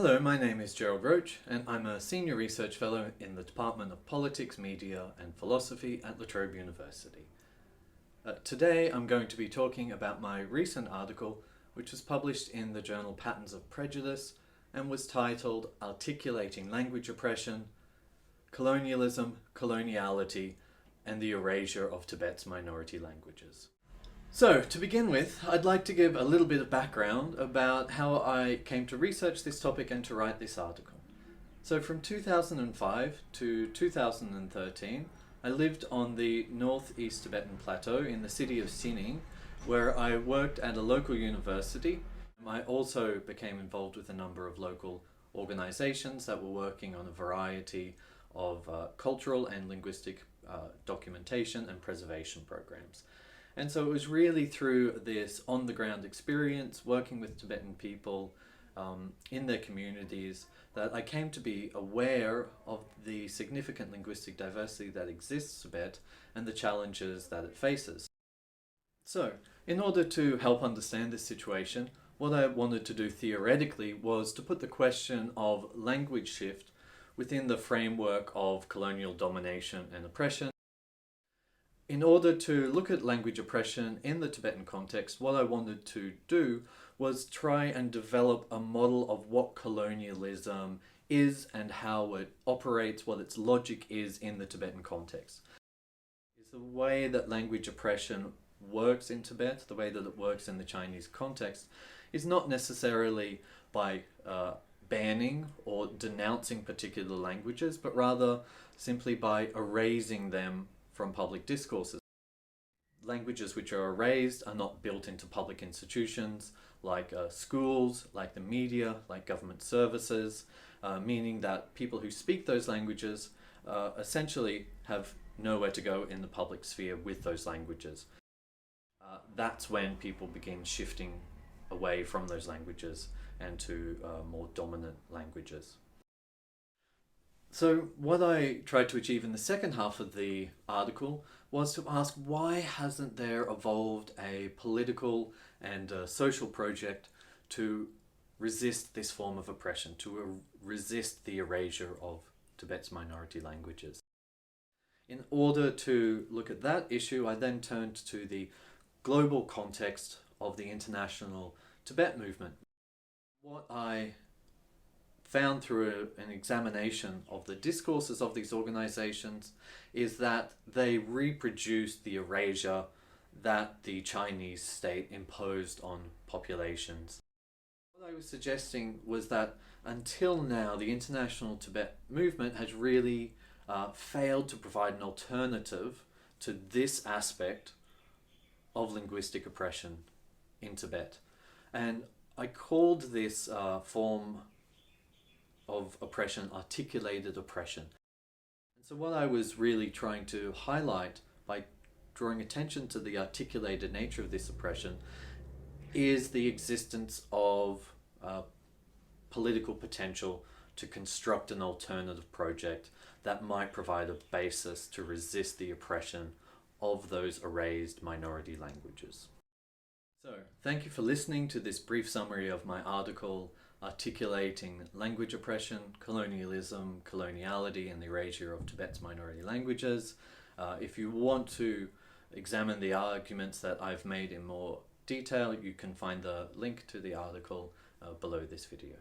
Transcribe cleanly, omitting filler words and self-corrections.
Hello, my name is Gerald Roach and I'm a Senior Research Fellow in the Department of Politics, Media and Philosophy at La Trobe University. Today I'm going to be talking about my recent article which was published in the journal Patterns of Prejudice and was titled Articulating Language Oppression, Colonialism, Coloniality and the Erasure of Tibet's Minority Languages. So, to begin with, I'd like to give a little bit of background about how I came to research this topic and to write this article. So from 2005 to 2013, I lived on the northeast Tibetan plateau in the city of Xining, where I worked at a local university. I also became involved with a number of local organizations that were working on a variety of cultural and linguistic documentation and preservation programs. And so it was really through this on-the-ground experience, working with Tibetan people in their communities, that I came to be aware of the significant linguistic diversity that exists in Tibet and the challenges that it faces. So, in order to help understand this situation, what I wanted to do theoretically was to put the question of language shift within the framework of colonial domination and oppression. In order to look at language oppression in the Tibetan context, what I wanted to do was try and develop a model of what colonialism is and how it operates, what its logic is in the Tibetan context. It's the way that language oppression works in Tibet, the way that it works in the Chinese context, is not necessarily by banning or denouncing particular languages, but rather simply by erasing them from public discourses. Languages which are erased are not built into public institutions like schools, like the media, like government services, meaning that people who speak those languages essentially have nowhere to go in the public sphere with those languages. That's when people begin shifting away from those languages and to more dominant languages. So what I tried to achieve in the second half of the article was to ask, why hasn't there evolved a political and social project to resist this form of oppression, to resist the erasure of Tibet's minority languages? In order to look at that issue, I then turned to the global context of the international Tibet movement. What I found through an examination of the discourses of these organizations is that they reproduce the erasure that the Chinese state imposed on populations. What I was suggesting was that until now, the international Tibet movement has really failed to provide an alternative to this aspect of linguistic oppression in Tibet. And I called this form of oppression articulated oppression. And so what I was really trying to highlight by drawing attention to the articulated nature of this oppression is the existence of political potential to construct an alternative project that might provide a basis to resist the oppression of those erased minority languages. So, thank you for listening to this brief summary of my article, Articulating Language Oppression, Colonialism, Coloniality and the Erasure of Tibet's Minority Languages. If you want to examine the arguments that I've made in more detail, you can find the link to the article below this video.